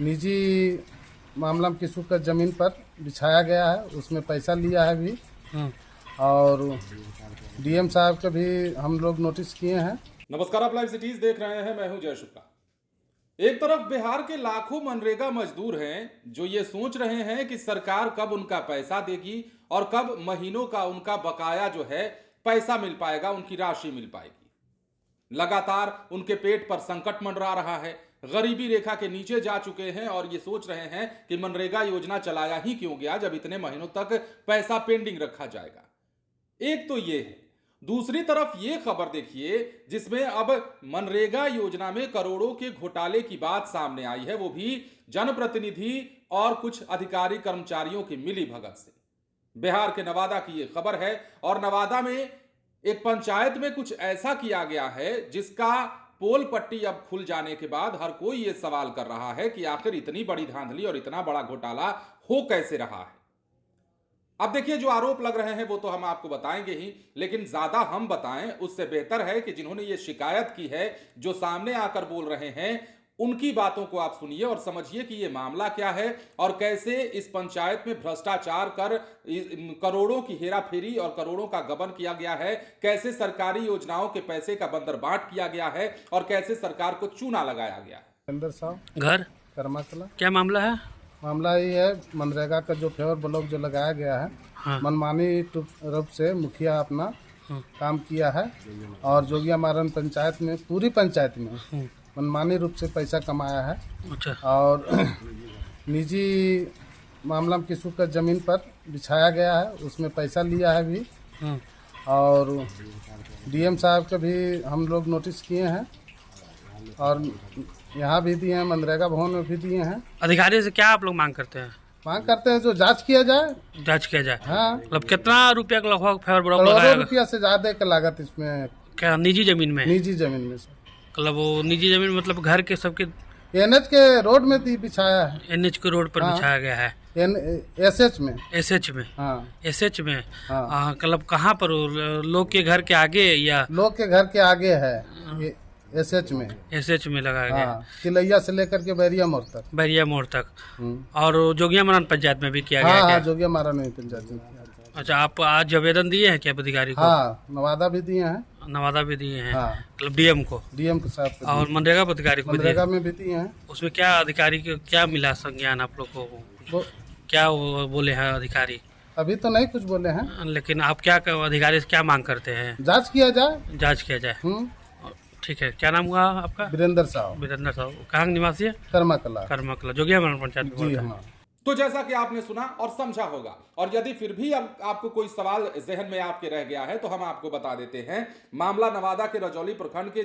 निजी मामला में किसी का जमीन पर बिछाया गया है, उसमें पैसा लिया है भी। और डीएम साहब का भी हम लोग नोटिस किए हैं। नमस्कार, आप लाइव सिटीज देख रहे हैं। मैं हूं जय शुक्ला। एक तरफ बिहार के लाखों मनरेगा मजदूर हैं जो ये सोच रहे हैं कि सरकार कब उनका पैसा देगी और कब महीनों का उनका बकाया जो है पैसा मिल पाएगा, उनकी राशि मिल पाएगी। लगातार उनके पेट पर संकट मंडरा रहा है, गरीबी रेखा के नीचे जा चुके हैं और ये सोच रहे हैं कि मनरेगा योजना चलाया ही क्यों गया जब इतने महीनों तक पैसा पेंडिंग रखा जाएगा। एक तो ये है। दूसरी तरफ ये खबर देखिए जिसमें अब मनरेगा योजना में करोड़ों के घोटाले की बात सामने आई है, वो भी जनप्रतिनिधि और कुछ अधिकारी कर्मचारियों की मिली भगत से। बिहार के नवादा की ये खबर है और नवादा में एक पंचायत में कुछ ऐसा किया गया है जिसका पोल पट्टी अब खुल जाने के बाद हर कोई ये सवाल कर रहा है कि आखिर इतनी बड़ी धांधली और इतना बड़ा घोटाला हो कैसे रहा है। अब देखिए, जो आरोप लग रहे हैं वो तो हम आपको बताएंगे ही, लेकिन ज्यादा हम बताएं उससे बेहतर है कि जिन्होंने ये शिकायत की है, जो सामने आकर बोल रहे हैं, उनकी बातों को आप सुनिए और समझिए कि ये मामला क्या है और कैसे इस पंचायत में भ्रष्टाचार कर करोड़ों की हेराफेरी और करोड़ों का गबन किया गया है, कैसे सरकारी योजनाओं के पैसे का बंदरबाट किया गया है और कैसे सरकार को चूना लगाया गया है। अंदर साहब घर करमाकला क्या मामला है? मामला ये है, मनरेगा का जो फेवर ब्लॉक जो लगाया गया है, हाँ। मनमानी रूप से मुखिया अपना काम किया है और जोगिया मारन पंचायत में, पूरी पंचायत में मनमानी रूप से पैसा कमाया है। अच्छा। और निजी मामला में किसी का जमीन पर बिछाया गया है, उसमें पैसा लिया है भी। और डीएम साहब का भी हम लोग नोटिस किए हैं और यहाँ भी दिए हैं, मनरेगा भवन में भी दिए हैं। अधिकारी से क्या आप लोग मांग करते हैं? मांग करते हैं जो जांच किया जाए। जांच किया जाए। हाँ, मतलब कितना रुपया का लगभग फेवर ब्लॉक करोड़ों लगाया? रुपया से ज्यादा का लागत इसमें। क्या निजी जमीन में? निजी जमीन में से, मतलब वो निजी जमीन मतलब घर के सबके एनएच के रोड में बिछाया है। एनएच के रोड पर हाँ। बिछाया गया है। एसएच में। एसएच में? हाँ, एसएच में। हाँ। मतलब कहाँ पर? लोग के घर के आगे या लोग के घर के आगे है, एसएच में। एसएच में लगाया गया? हाँ, तिलैया से लेकर के बैरिया मोड़ तक। बैरिया मोड़ तक। और जोगिया मरान पंचायत में भी किया गया? हाँ, जोगिया मारा नहीं पंचायत में। अच्छा, आप आज आवेदन दिए हैं क्या अधिकारी को? हाँ, नवादा भी दिए हैं। नवादा भी दिए हैं? हाँ। मतलब डीएम को? डीएम के साथ। और मनरेगा अधिकारी को? मनरेगा में भी दिए हैं। उसमें क्या अधिकारी को क्या मिला संज्ञान आप लोग को? क्या वो बोले हैं अधिकारी? अभी तो नहीं कुछ बोले हैं, लेकिन आप क्या अधिकारी से क्या मांग करते हैं? जांच किया जाए। जांच किया जाए। ठीक है। क्या नाम हुआ आपका? वीरेंद्र साहब। वीरेंद्र साहब कहाँ के निवासी है? करमाकला। करमाकला, जोगिया मरान पंचायत जी हाँ। तो जैसा कि आपने सुना और समझा होगा, और यदि फिर भी आपको कोई सवाल जहन में आपके रह गया है तो हम आपको बता देते हैं। मामला नवादा के रजौली प्रखंड के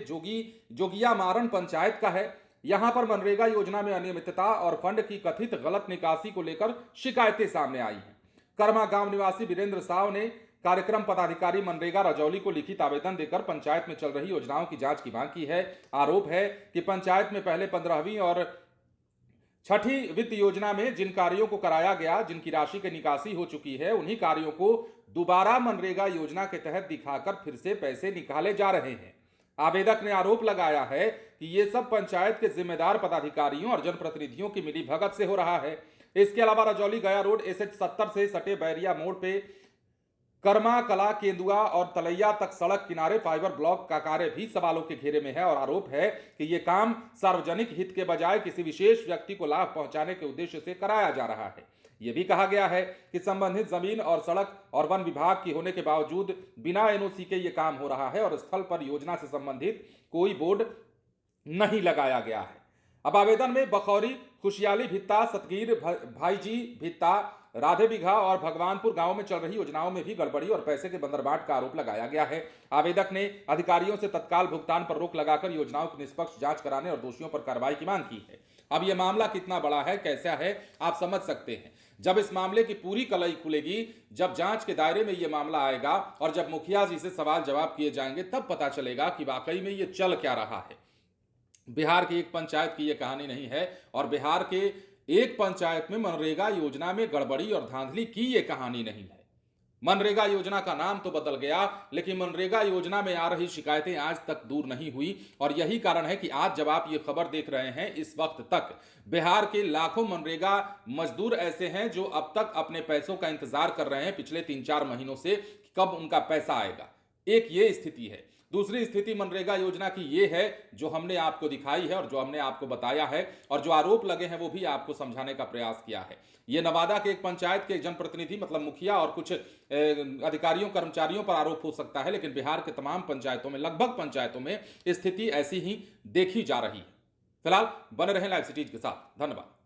जोगिया मारन पंचायत का है। यहां पर मनरेगा योजना में अनियमितता और फंड की कथित गलत निकासी को लेकर शिकायतें सामने आई हैं। कर्मा गांव निवासी वीरेंद्र साव ने कार्यक्रम पदाधिकारी मनरेगा रजौली को लिखित आवेदन देकर पंचायत में चल रही योजनाओं की जांच की मांग की है। आरोप है कि पंचायत में पहले 15वीं और 6ठी वित्त योजना में जिन कार्यों को कराया गया, जिनकी राशि की निकासी हो चुकी है, उन्हीं कार्यों को दोबारा मनरेगा योजना के तहत दिखाकर फिर से पैसे निकाले जा रहे हैं। आवेदक ने आरोप लगाया है कि ये सब पंचायत के जिम्मेदार पदाधिकारियों और जनप्रतिनिधियों की मिलीभगत से हो रहा है। इसके अलावा रजौली गया रोड एसएच 70 से सटे बैरिया मोड़ पे कर्मा कला, केंदुआ और तलैया तक सड़क किनारे फाइबर ब्लॉक का कार्य भी सवालों के घेरे में है और आरोप है कि यह काम सार्वजनिक हित के बजाय किसी विशेष व्यक्ति को लाभ पहुंचाने के उद्देश्य से कराया जा रहा है। यह भी कहा गया है कि संबंधित जमीन और सड़क और वन विभाग की होने के बावजूद बिना एनओसी के यह काम हो रहा है और स्थल पर योजना से संबंधित कोई बोर्ड नहीं लगाया गया है। अब आवेदन में बखौरी, खुशियाली भित्ता, सतगीर, भाईजी भित्ता, राधे बिघा और भगवानपुर गांव में चल रही योजनाओं में भी गड़बड़ी और पैसे के बंदरबाट का आरोप लगाया गया है। आवेदक ने अधिकारियों से तत्काल भुगतान पर रोक लगाकर योजनाओं की निष्पक्ष जांच कराने और दोषियों पर कार्रवाई की मांग की है। अब यह मामला कितना बड़ा है, कैसा है, आप समझ सकते हैं जब इस मामले की पूरी कलई खुलेगी, जब जांच के दायरे में यह मामला आएगा और जब मुखिया जी से सवाल जवाब किए जाएंगे, तब पता चलेगा कि वाकई में यह चल क्या रहा है। बिहार की एक पंचायत की यह कहानी नहीं है और बिहार के एक पंचायत में मनरेगा योजना में गड़बड़ी और धांधली की यह कहानी नहीं है। मनरेगा योजना का नाम तो बदल गया, लेकिन मनरेगा योजना में आ रही शिकायतें आज तक दूर नहीं हुई। और यही कारण है कि आज जब आप ये खबर देख रहे हैं, इस वक्त तक बिहार के लाखों मनरेगा मजदूर ऐसे हैं जो अब तक अपने पैसों का इंतजार कर रहे हैं पिछले 3-4 महीनों से, कब उनका पैसा आएगा। एक ये स्थिति है। दूसरी स्थिति मनरेगा योजना की ये है जो हमने आपको दिखाई है और जो हमने आपको बताया है, और जो आरोप लगे हैं वो भी आपको समझाने का प्रयास किया है। ये नवादा के एक पंचायत के जनप्रतिनिधि मतलब मुखिया और कुछ अधिकारियों कर्मचारियों पर आरोप हो सकता है, लेकिन बिहार के तमाम पंचायतों में, लगभग पंचायतों में स्थिति ऐसी ही देखी जा रही है। फिलहाल बने रहें लाइव सिटीज के साथ। धन्यवाद।